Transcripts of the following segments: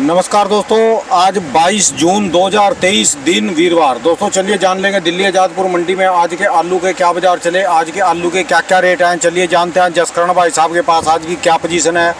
नमस्कार दोस्तों, आज 22 जून 2023 दिन वीरवार। दोस्तों चलिए जान लेंगे दिल्ली आज़ादपुर मंडी में आज के आलू के क्या बाजार चले, आज के आलू के क्या क्या रेट हैं। चलिए जानते हैं जसकरण भाई साहब के पास आज की क्या पोजीशन है।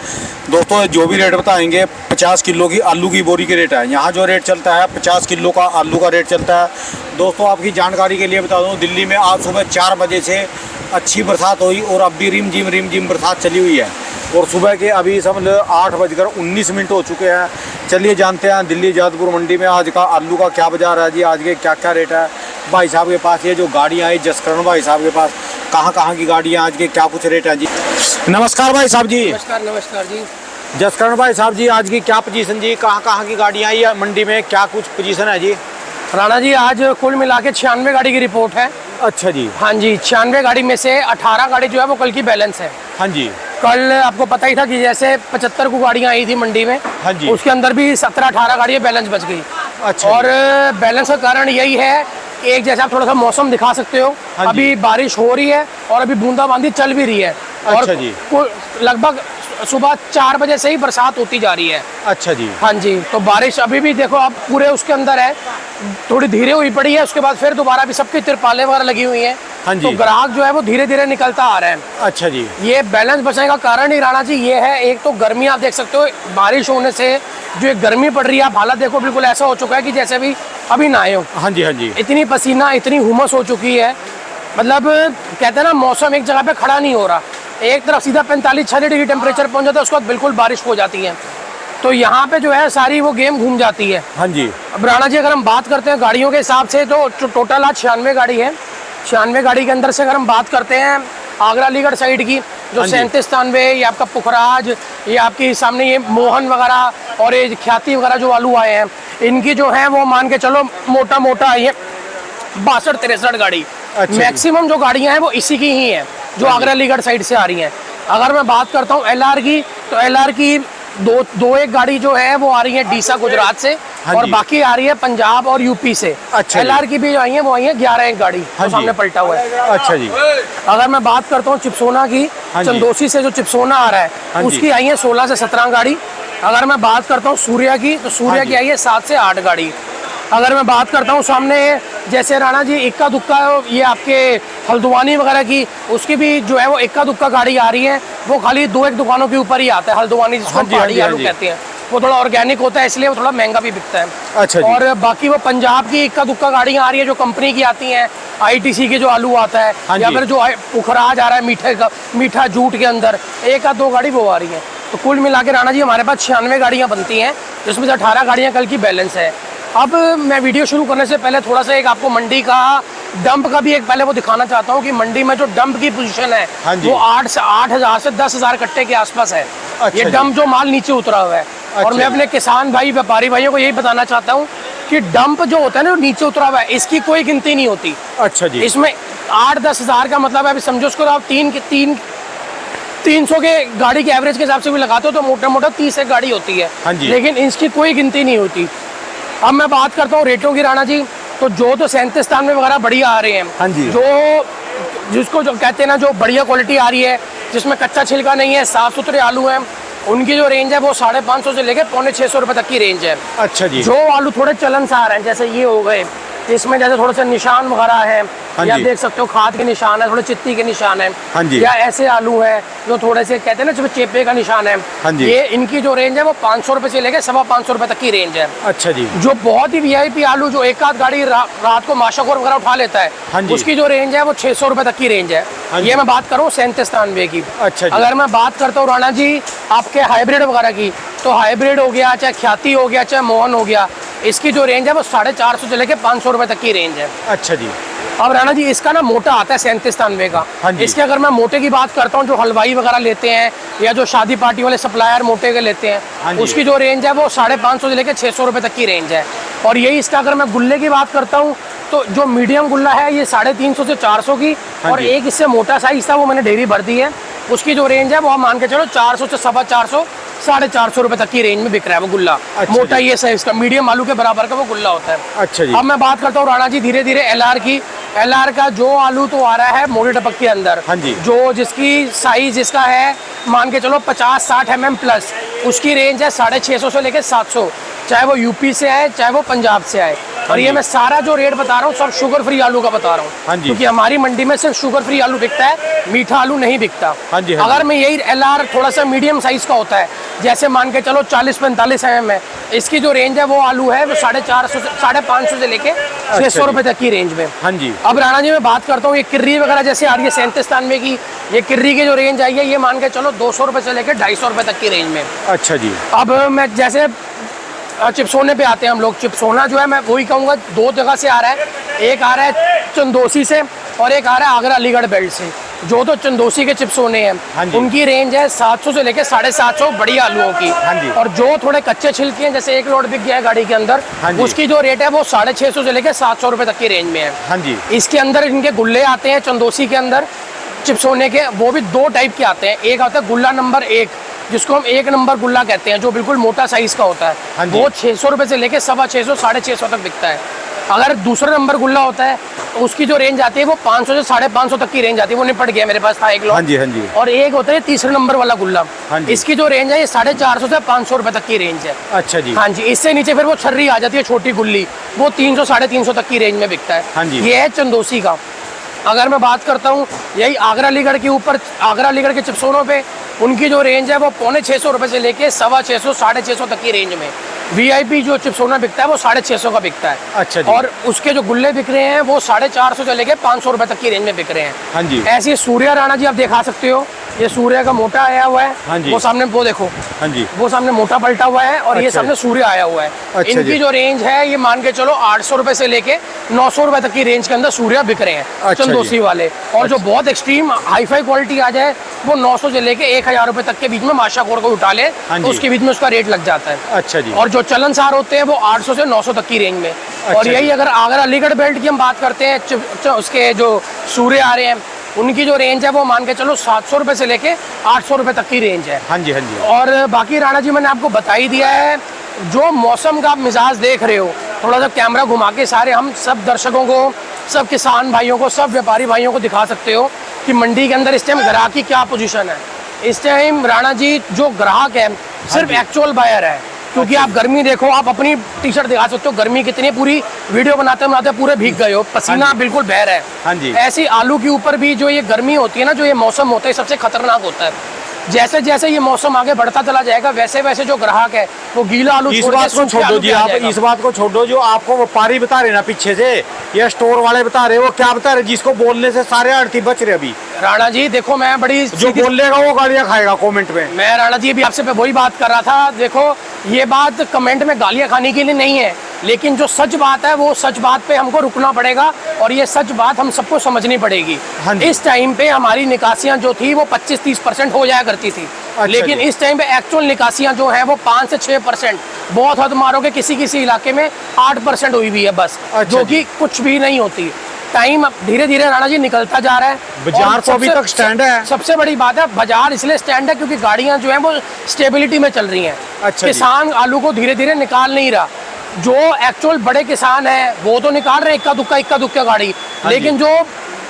दोस्तों जो भी रेट बताएंगे 50 किलो की आलू की बोरी के रेट है। यहाँ जो रेट चलता है 50 किलो का आलू का रेट चलता है। दोस्तों आपकी जानकारी के लिए बता दूँ, दिल्ली में आज सुबह 4 बजे से अच्छी बरसात हुई और अब भी रिमझिम बरसात चली हुई है और सुबह के अभी समझ 8:19 हो चुके हैं। चलिए जानते हैं दिल्ली आज़ादपुर मंडी में आज का आलू का क्या बाजार है जी, आज के क्या क्या रेट है। भाई साहब के पास ये जो गाड़ियाँ आई जसकरण भाई साहब के पास कहाँ की गाड़ियाँ आज के क्या कुछ रेट है जी। नमस्कार भाई साहब जी। नमस्कार जी। जसकरण भाई साहब जी आज की क्या पोजीशन जी, कहाँ की गाड़ियाँ आई है मंडी में, क्या कुछ पोजीशन है जी। राणा जी आज कुल मिला के 96 गाड़ी की रिपोर्ट है। अच्छा जी। हाँ जी, 96 गाड़ी में से 18 गाड़ी जो है वो कल की बैलेंस है। हाँ जी। कल आपको पता ही था कि जैसे 75 को गाड़ियाँ आई थी मंडी में। हाँ जी। उसके अंदर भी 17-18 गाड़ियाँ बैलेंस बच गई। अच्छा। और बैलेंस का कारण यही है कि एक जैसे आप थोड़ा सा मौसम दिखा सकते हो। हाँ जी। अभी बारिश हो रही है और अभी बूंदाबांदी चल भी रही है। अच्छा जी। और लगभग सुबह 4 बजे से ही बरसात होती जा रही है। अच्छा जी। हाँ जी, तो बारिश अभी भी देखो आप पूरे उसके अंदर है, थोड़ी धीरे हुई पड़ी है, उसके बाद फिर दोबारा भी सबकी तिरपालें वगैरह लगी हुई हैं। हाँ जी। तो ग्राहक जो है वो धीरे धीरे निकलता आ रहा है। अच्छा जी। ये बैलेंस बचने का कारण ही राणा जी ये है, एक तो गर्मी आप देख सकते हो, बारिश होने से जो एक गर्मी पड़ रही है, आप हालत देखो बिल्कुल ऐसा हो चुका है कि जैसे अभी नहाए हो। हाँ जी। हाँ जी। इतनी पसीना इतनी हुमस हो चुकी है, मतलब कहते हैं ना मौसम एक जगह पे खड़ा नहीं हो रहा। एक तरफ सीधा 45-46 डिग्री टेम्परेचर पहुंच जाता है, उसके बाद बिल्कुल बारिश हो जाती है। तो यहाँ पे जो है सारी वो गेम घूम जाती है। हाँ जी। अब राणा जी अगर हम बात करते हैं गाड़ियों के हिसाब से तो टोटल आज 96 गाड़ी है। 96 गाड़ी के अंदर से अगर हम बात करते हैं आगरा अलीगढ़ साइड की जो 37-93, ये आपका पुखराज, ये आपकी सामने ये मोहन वगैरह और ये ख्याति वगैरह जो आलू आए हैं, इनकी जो है वो मान के चलो मोटा आई है 62-63 गाड़ी। अच्छा। मैक्सिमम जो गाड़ियां हैं वो इसी की ही हैं जो आगरा अलीगढ़ साइड से आ रही हैं। अगर मैं बात करता हूँ एलआर की, तो एलआर की दो एक गाड़ी जो है वो आ रही है डीसा गुजरात से। हाँ और जी। बाकी आ रही है पंजाब और यूपी से। अच्छा। एलआर की भी जो आई है वो आई है 11 एक गाड़ी। हाँ तो सामने पलटा हुआ है। अच्छा जी। अगर मैं बात करता हूँ चिपसोना की, हाँ जी। चंदोसी से जो चिपसोना आ रहा है, हाँ जी। उसकी आई है 16 से 17 गाड़ी। अगर मैं बात करता हूँ सूर्या की, तो सूर्या की आई है 7 से 8 गाड़ी। अगर मैं बात करता हूँ सामने जैसे राणा जी इक्का दुक्का ये आपके हल्द्वानी वगैरह की, उसकी भी जो है वो इक्का दुक्का गाड़ी आ रही है। वो खाली 2-1 दुकानों के ऊपर ही आता है हल्द्वानी, जिसको पहाड़ी आलू कहते हैं। वो थोड़ा ऑर्गेनिक होता है इसलिए वो थोड़ा महंगा भी बिकता है। अच्छा जी। और बाकी वो पंजाब की इक्का दुक्का गाड़ियाँ आ रही है जो कंपनी की आती हैं, आईटीसी के जो आलू आता है। हाँ या जी। फिर जो पुखराज आ रहा है मीठा जूट के अंदर, 1 2 गाड़ी वो आ रही है। तो कुल मिला के राणा जी हमारे पास 96 गाड़ियाँ बनती हैं, जिसमें से 18 गाड़ियाँ कल की बैलेंस है। अब मैं वीडियो शुरू करने से पहले थोड़ा सा एक आपको मंडी का डंप का भी एक पहले वो दिखाना चाहता हूँ कि मंडी में जो डंप की पोजीशन है। हाँ जी। वो 8,000 से 10,000 कट्टे के आसपास है। अच्छा ये जी। डंप जो माल नीचे उतरा हुआ है। अच्छा और मैं जी। अपने किसान भाई व्यापारी भाइयों को यही बताना चाहता हूँ कि डंप जो होता है ना नीचे उतरा हुआ है, इसकी कोई गिनती नहीं होती। अच्छा जी। इसमें 8-10 हज़ार का मतलब है, अभी समझो उसको आप 300 के गाड़ी के एवरेज के हिसाब से भी लगाते हो तो मोटा 30 एक गाड़ी होती है। हाँ जी। लेकिन इसकी कोई गिनती नहीं होती। अब मैं बात करता हूँ रेटों की राणा जी, तो जो 37-93 वगैरह बढ़िया आ रहे हैं। हाँ जी। जिसको जो कहते हैं ना जो बढ़िया क्वालिटी आ रही है, जिसमें कच्चा छिलका नहीं है, साफ सुथरे आलू हैं, उनकी जो रेंज है वो 550 से लेकर 550-600 रुपये तक की रेंज है। अच्छा जी। जो आलू थोड़े चलन से आ रहे हैं जैसे ये हो गए, इसमें जैसे थोड़े से निशान वगैरह है, हाँ या जी। देख सकते हो खाद के निशान है, थोड़े चित्ती के निशान है। हाँ जी। या ऐसे आलू है जो थोड़े से कहते हैं ना जब चेपे का निशान है। हाँ जी। ये इनकी जो रेंज है वो 500 रुपये से लेकर 550 रुपये तक की रेंज है। अच्छा जी। जो बहुत ही वीआईपी आलू जो एक आध गाड़ी रात को माशाखोर वगैरह उठा लेता है, हाँ जी। उसकी जो रेंज है वो 600 रुपये तक की रेंज है। हाँ जी। ये मैं बात करूँ 37-93 की। अच्छा जी। अगर मैं बात करता हूँ राणा जी आपके हाइब्रिड वगैरह की, तो हाइब्रिड हो गया, चाहे ख्याति हो गया, चाहे मोहन हो गया, इसकी जो रेंज है वो 450 से लेकर 500 रुपये तक की रेंज है। अच्छा जी। अब राणा जी इसका ना मोटा आता है 37-93 का। हाँ जी। इसके अगर मैं मोटे की बात करता हूँ जो हलवाई वगैरह लेते हैं या जो शादी पार्टी वाले सप्लायर मोटे के लेते हैं, हाँ जी। उसकी जो रेंज है वो 550 से लेकर 600 रुपये तक की रेंज है। और यही इसका अगर मैं गुल्ले की बात करता हूँ तो जो मीडियम गुल्ला है ये 350 से 400 की। हाँ और जी। एक इससे मोटा साइज था वो मैंने डेयरी भर दी है, उसकी जो रेंज है वो हम मान के चलो 400 से 450 450 रुपये तक की रेंज में बिक रहा है वो गुल्ला। अच्छा मोटा जी। ये साइज का मीडियम आलू के बराबर का वो गुल्ला होता है। अच्छा जी। अब मैं बात करता हूँ राणा जी धीरे धीरे एलआर की। एलआर का जो आलू तो आ रहा है मोटे टपक के अंदर। हाँ जी। जो जिसकी साइज जिसका है मान के चलो 50-60 mm प्लस, उसकी रेंज है 650 से लेके 700, चाहे वो यूपी से आए चाहे वो पंजाब से आए। और ये मैं सारा जो रेट बता रहा हूँ सब शुगर फ्री आलू का बता रहा हाँ हूँ, जी। क्योंकि हमारी मंडी में सिर्फ शुगर फ्री आलू बिकता है, मीठा आलू नहीं बिकता। हाँ जी, हाँ अगर मैं यही LR थोड़ा सा मीडियम साइज का होता है, जैसे मान के चलो 40-45 mm है, इसकी जो रेंज है वो आलू है वो 450 से 550 से लेके 600 रुपए तक की रेंज में। हाँ जी। अब राणा जी मैं बात करता हूँ, ये किर्री वगैरह जैसे आ रही है 37-93 की, ये किर्री की जो रेंज आई है ये मान के चलो 200 रुपए से लेकर 250 रुपए तक की रेंज में। अच्छा जी। अब मैं जैसे चिपसोने पे आते हैं हम लोग, चिपसोना जो है मैं वही कहूँगा 2 जगह से आ रहा है, एक आ रहा है चंदोसी से और एक आ रहा है आगरा अलीगढ़ बेल्ट से। जो तो चंदोसी के चिपसोने हाँ हैं जी। उनकी रेंज है 700 से लेकर 750 बढ़िया आलूओं की। हाँ जी। और जो थोड़े कच्चे छिलके हैं, जैसे एक लोड बिक गया है गाड़ी के अंदर, हाँ जी। उसकी जो रेट है वो 650 से लेकर 700 रुपए तक की रेंज में है। हाँ जी। इसके अंदर इनके गुल्ले आते हैं चंदोसी के अंदर चिपसोने के, वो भी 2 टाइप के आते हैं। एक आता है गुल्ला नंबर 1, जिसको हम 1 नंबर गुल्ला कहते हैं, जो बिल्कुल मोटा साइज का होता हाँ है, जी। वो 600 रुपए से लेके 650 650 तक बिकता है। अगर दूसरा नंबर गुल्ला होता है तो उसकी जो रेंज आती है वो 500 से 550 तक की रेंज आती है, वो निपट गया मेरे पास था एक हाँ लोग। जी। हाँ जी। और एक होता है तीसरे नंबर वाला गुल्ला, हाँ जी। इसकी जो रेंज है ये 450 से 500 रुपए तक की रेंज है। अच्छा जी। हाँ जी। इससे नीचे फिर वो छर्री आ जाती है छोटी गुल्ली, वो 300 350 तक की रेंज में बिकता है। हाँ जी। ये है चंदोसी का। अगर मैं बात करता हूँ यही आगरा अलीगढ़ के ऊपर, आगरा अलीगढ़ के चिपसोनों पे, उनकी जो रेंज है वो 650 रुपए से लेके 625 650 तक की रेंज में। VIP जो चिपसोना बिकता है वो 650 का बिकता है। अच्छा जी। और उसके जो गुल्ले बिक रहे हैं वो 450 से लेके 500 रुपए तक की रेंज में बिक रहे हैं। हाँ जी। ऐसे सूर्या राणा जी आप दिखा सकते हो, ये सूर्या का मोटा आया हुआ है। हाँ जी। वो सामने वो देखो, हाँ जी। वो सामने मोटा पलटा हुआ है और ये अच्छा सामने सूर्य आया हुआ है। अच्छा इनकी जी। जो रेंज है ये मान के चलो 800 रुपए से लेके 900 रुपए तक की रेंज के अंदर सूर्या बिक रहे हैं, अच्छा चंदोसी जी। वाले। और जो बहुत एक्सट्रीम हाईफाई क्वालिटी आ जाए वो 900 से लेके 1000 रुपए तक के बीच में माशाकोर को उठा ले हाँ तो जी। उसके बीच में उसका रेट लग जाता है। अच्छा जी। और जो चलनसार होते हैं वो 800 से 900 तक की रेंज में। और जी। यही अगर आगरा अलीगढ़ बेल्ट की हम बात करते हैं, उसके जो सूर्य आ रहे हैं उनकी जो रेंज है वो मान के चलो 700 रुपए से लेके 800 रुपए तक की रेंज है। हाँ जी। हाँ जी। और बाकी राणा जी मैंने आपको बता ही दिया है, जो मौसम का आप मिजाज देख रहे हो, थोड़ा सा कैमरा घुमा के सारे हम सब दर्शकों को, सब किसान भाइयों को, सब व्यापारी भाइयों को दिखा सकते हो कि मंडी के अंदर इस टाइम ग्राहक की क्या पोजीशन है। इस टाइम राणा जी जो ग्राहक है सिर्फ एक्चुअल बायर है, क्योंकि आप गर्मी देखो, आप अपनी टी-शर्ट दिखा सकते हो गर्मी कितनी, पूरी वीडियो बनाते बनाते पूरे भीग गए हो, पसीना बिल्कुल बह रहा है। हाँ जी। ऐसी आलू के ऊपर भी जो ये गर्मी होती है ना, जो ये मौसम होता है सबसे खतरनाक होता है। जैसे जैसे ये मौसम आगे बढ़ता चला जाएगा वैसे वैसे जो ग्राहक है वो गीला आलू इस छोड़ के बात को सूखे छोड़ो आलू जी, पे आ आप जाएगा। इस बात को छोड़ो जो आपको व्यापारी बता रहे ना पीछे से, ये स्टोर वाले बता रहे, वो क्या बता रहे, जिसको बोलने से सारे आड़ती बच रहे। अभी राणा जी देखो, मैं बड़ी जो बोलेगा वो गालियां खाएगा कमेंट में। मैं राणा जी अभी आपसे पे वही बात कर रहा था। देखो ये बात कमेंट में गालियां खाने के लिए नहीं है, लेकिन जो सच बात है वो सच बात पे हमको रुकना पड़ेगा और ये सच बात हम सबको समझनी पड़ेगी। हाँ जी। इस टाइम पे हमारी निकासियां जो थी वो 25-30% हो जाया करती थी, लेकिन जी। इस टाइम पे एक्चुअल निकासियां जो हैं वो 5 से 6%, बहुत हद मारोगे किसी किसी इलाके में 8% हुई हुई है बस, जो कि कुछ भी नहीं होती। टाइम धीरे धीरे राणा जी निकलता जा रहा है। बाजार तो अभी तक स्टैंड है। सबसे बड़ी बात है बाजार इसलिए स्टैंड है क्योंकि गाड़ियां जो हैं वो स्टेबिलिटी में चल रही हैं। अच्छा जी। किसान आलू को धीरे धीरे निकाल नहीं रहा। जो एक्चुअल बड़े किसान हैं वो तो निकाल रहे इक्का दुक्का गाड़ी, लेकिन जो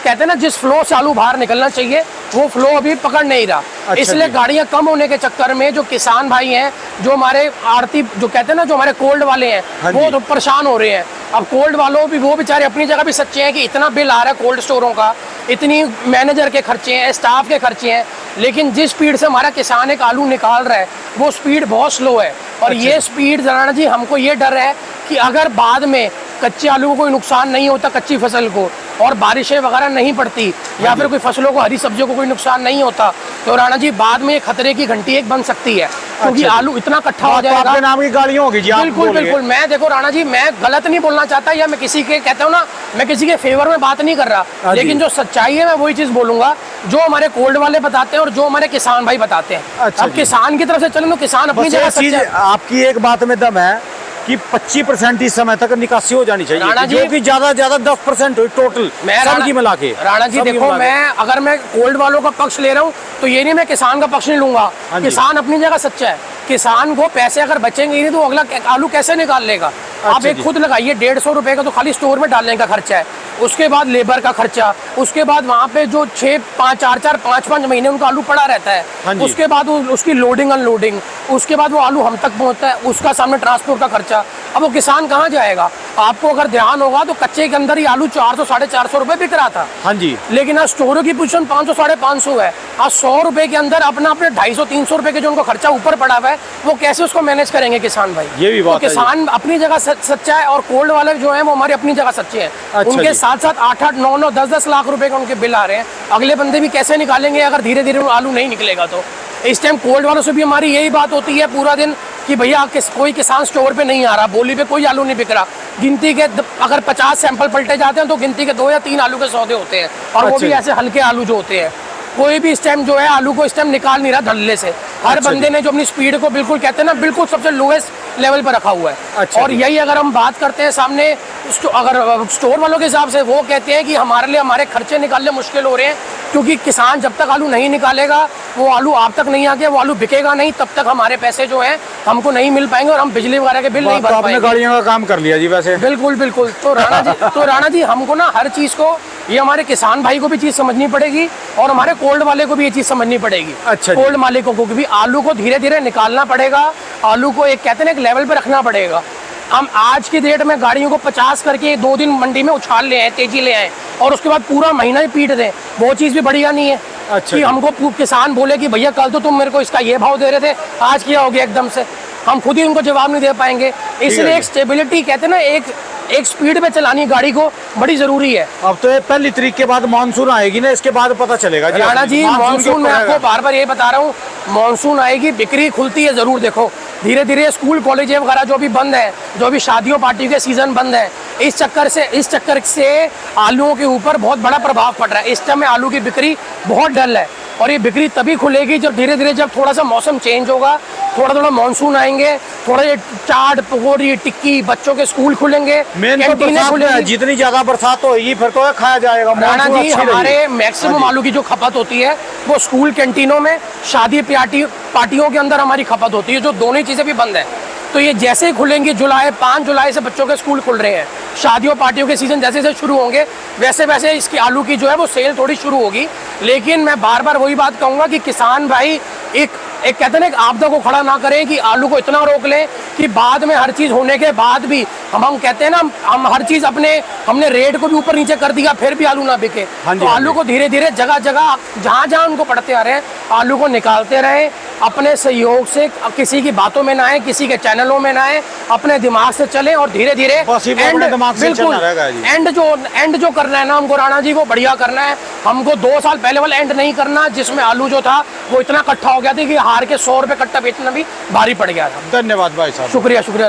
कहते हैं ना जिस फ्लो से आलू बाहर निकलना चाहिए वो फ्लो अभी पकड़ नहीं रहा। अच्छा इसलिए जी। गाड़ियां कम होने के चक्कर में जो किसान भाई हैं, जो हमारे आड़ती जो कहते हैं ना, जो हमारे कोल्ड वाले हैं, हाँ वो जी। तो परेशान हो रहे हैं। अब कोल्ड वालों भी वो बेचारे अपनी जगह भी सच्चे हैं कि इतना बिल आ रहा है कोल्ड स्टोरों का, इतनी मैनेजर के खर्चे हैं, स्टाफ के खर्चे हैं, लेकिन जिस स्पीड से हमारा किसान एक आलू निकाल रहा है वो स्पीड बहुत स्लो है। और अच्छा ये स्पीड राणा जी हमको ये डर है कि अगर बाद में कच्चे आलू को कोई नुकसान नहीं होता, कच्ची फसल को, और बारिशें वगैरह नहीं पड़ती या फिर कोई फसलों को, हरी सब्जियों को कोई नुकसान नहीं होता, तो राणा जी बाद में ये खतरे की घंटी एक बन सकती है, क्योंकि अच्छा आलू इतना इकट्ठा हो तो जाएगा। आपके नाम की गाड़ियां होगी जी, आप बिल्कुल बोलिए। बिल्कुल। मैं देखो राणा जी, मैं गलत नहीं बोलना चाहता या मैं किसी के कहता हूँ ना, मैं किसी के फेवर में बात नहीं कर रहा, हाँ जी। लेकिन जो सच्चाई है मैं वही चीज बोलूंगा जो हमारे कोल्ड वाले बताते हैं और जो हमारे किसान भाई बताते हैं। अच्छा अब जी। किसान की तरफ से चले तो किसान अपनी बस जगह एक चीज सच्चा है। आपकी एक बात में दम है कि 25% इस समय तक निकासी हो जानी राणा चाहिए, जी, जो कि ज्यादा 10% हुई टोटल सबकी मिला के। राणा जी सबकी देखो, मिला के। मैं अगर मैं कोल्ड वालों का पक्ष ले रहा हूँ तो ये नहीं मैं किसान का पक्ष नहीं लूंगा। हाँ जी। किसान अपनी जगह सच्चा है, किसान को पैसे अगर बचेंगे ही नहीं तो अगला आलू कैसे निकाल लेगा। आप अच्छा एक जी। खुद लगाइए, 150 रुपए का तो खाली स्टोर में डालने का खर्चा है, उसके बाद लेबर का खर्चा, उसके बाद वहाँ पे जो 4-5 महीने उनका आलू पड़ा रहता हाँ है, जी। उसके बाद उसकी लोडिंग अनलोडिंग, उसके बाद वो आलू हम तक पहुँचता है, उसका सामने ट्रांसपोर्ट का खर्चा। अब वो किसान कहाँ जाएगा? आपको अगर ध्यान होगा तो कच्चे के अंदर ही आलू 400-450 रुपए बिक रहा था, हाँ जी। लेकिन आज स्टोरों की पोजीशन 500-550 है। आज 100 रुपए के अंदर अपना अपने 250-300 रुपए के जो उनको खर्चा ऊपर पड़ा हुआ है, वो कैसे उसको मैनेज करेंगे किसान भाई? ये भी बात तो है। किसान अपनी जगह सच्चा है और कोल्ड वाले जो है वो हमारी अपनी जगह सच्चे हैं। अच्छा उनके जी। साथ साथ 8-8, 9-9, 10-10 लाख रुपए के उनके बिल आ रहे हैं। अगले बंदे भी कैसे निकालेंगे अगर धीरे धीरे वो आलू नहीं निकलेगा तो? इस टाइम कोल्ड वालों से भी हमारी यही बात होती है पूरा दिन कि भैया कोई किसान स्टोर पे नहीं आ रहा, बोली पे कोई आलू नहीं बिक रहा। गिनती के अगर 50 सैंपल पलटे जाते हैं तो गिनती के 2 या 3 आलू के सौदे होते हैं, और वो अच्छा भी जी। ऐसे हल्के आलू जो होते हैं। कोई भी इस टाइम जो है आलू को इस टाइम निकाल नहीं रहा धल्ले से। हर अच्छा बंदे ने जो अपनी स्पीड को बिल्कुल कहते हैं ना, बिल्कुल सबसे लोएस्ट लेवल पर रखा हुआ है। अच्छा और जी। यही अगर हम बात करते हैं सामने अगर स्टोर वालों के हिसाब से, वो कहते हैं कि हमारे लिए हमारे खर्चे निकालने मुश्किल हो रहे हैं, क्योंकि किसान जब तक आलू नहीं निकालेगा, वो आलू आप तक नहीं आके वो आलू बिकेगा नहीं, तब तक हमारे पैसे जो हैं हमको नहीं मिल पाएंगे और हम बिजली वगैरह के बिल नहीं तो भर आपने पाएंगे। गाड़ियों का काम कर लिया जी वैसे। बिल्कुल बिल्कुल। तो राणा जी हमको ना हर चीज़ को, ये हमारे किसान भाई को भी चीज़ समझनी पड़ेगी और हमारे कोल्ड वाले को भी ये चीज़ समझनी पड़ेगी। अच्छा जी। कोल्ड मालिकों को भी आलू को धीरे धीरे निकालना पड़ेगा, आलू को एक कहते हैं एक लेवल पे रखना पड़ेगा। हम आज की डेट में गाड़ियों को 50 करके 2 दिन मंडी में उछाल ले आए, तेजी ले आए, और उसके बाद पूरा महीना ही पीट दें, वो चीज़ भी बढ़िया नहीं है। अच्छा कि जी। हमको किसान बोले कि भैया कल तो तुम मेरे को इसका ये भाव दे रहे थे, आज क्या हो गया एकदम से, हम खुद ही उनको जवाब नहीं दे पाएंगे। इसलिए एक स्टेबिलिटी कहते हैं ना, एक स्पीड पे चलानी गाड़ी को बड़ी जरूरी है। अब तो ये पहली तारीख के बाद मानसून आएगी ना, इसके बाद पता चलेगा जी। राणा जी के मानसून में ऊपर आपको बार बार ये बता रहा हूँ, मानसून आएगी, बिक्री खुलती है जरूर। देखो धीरे धीरे स्कूल कॉलेज वगैरह जो भी बंद है, जो भी शादियों पार्टी के सीजन बंद है, इस चक्कर से आलूओं के ऊपर बहुत बड़ा प्रभाव पड़ रहा है। इस टाइम में आलू की बिक्री बहुत डल है, और ये बिक्री तभी खुलेगी जब धीरे धीरे, जब थोड़ा सा मौसम चेंज होगा, थोड़ा थोड़ा मानसून आएंगे, थोड़ा ये चाट पकौड़ी टिक्की, बच्चों के स्कूल खुलेंगे, मेन तो कैंटीनें बरसात में है, खुलेंगी। जितनी ज्यादा बरसात होगी फिर तो ये खाया जाएगा। राणा मानसून जी अच्छी रहेगी। हमारे मैक्सिमम आलू की जो खपत होती है वो स्कूल कैंटीनों में, शादी पार्टियों के अंदर हमारी खपत होती है, जो दोनों चीज़ें भी बंद है। तो ये जैसे ही खुलेंगी, 5 जुलाई से बच्चों के स्कूल खुल रहे हैं, शादियों पार्टियों के सीजन जैसे जैसे शुरू होंगे, वैसे वैसे इसकी आलू की जो है वो सेल थोड़ी शुरू होगी। लेकिन मैं बार बार वही बात कहूँगा कि किसान भाई एक कहते हैं ना, एक आपदा को खड़ा ना करें कि आलू को इतना रोक लें कि बाद में हर चीज़ होने के बाद भी हम कहते हैं ना, हम हर चीज़ हमने रेट को भी ऊपर नीचे कर दिया, फिर भी आलू ना बिके। हाँ जी, तो हाँ आलू जी। को धीरे धीरे जगह जगह जहाँ उनको पड़ते आ रहे हैं, आलू को निकालते रहे, अपने सहयोग से, किसी की बातों में ना आए, किसी के चैनलों में ना आए, अपने दिमाग से चले और धीरे धीरे बस ये अपने दिमाग से चलना रहेगा जी। एंड जो करना है ना हमको राणा जी, वो बढ़िया करना है। हमको 2 साल पहले वाला एंड नहीं करना, जिसमें आलू जो था वो इतना इकट्ठा हो गया था कि हार के 100 रुपये कट्टा बेचना भी भारी पड़ गया था। धन्यवाद भाई साहब। शुक्रिया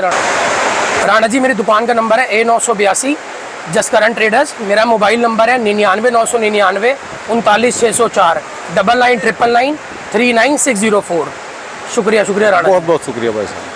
राणा जी। मेरी दुकान का नंबर है A982 जसकरण ट्रेडर्स। मेरा मोबाइल नंबर है 99 999 39 604 99 999 39604। शुक्रिया राणा जी। बहुत बहुत शुक्रिया भाई साहब।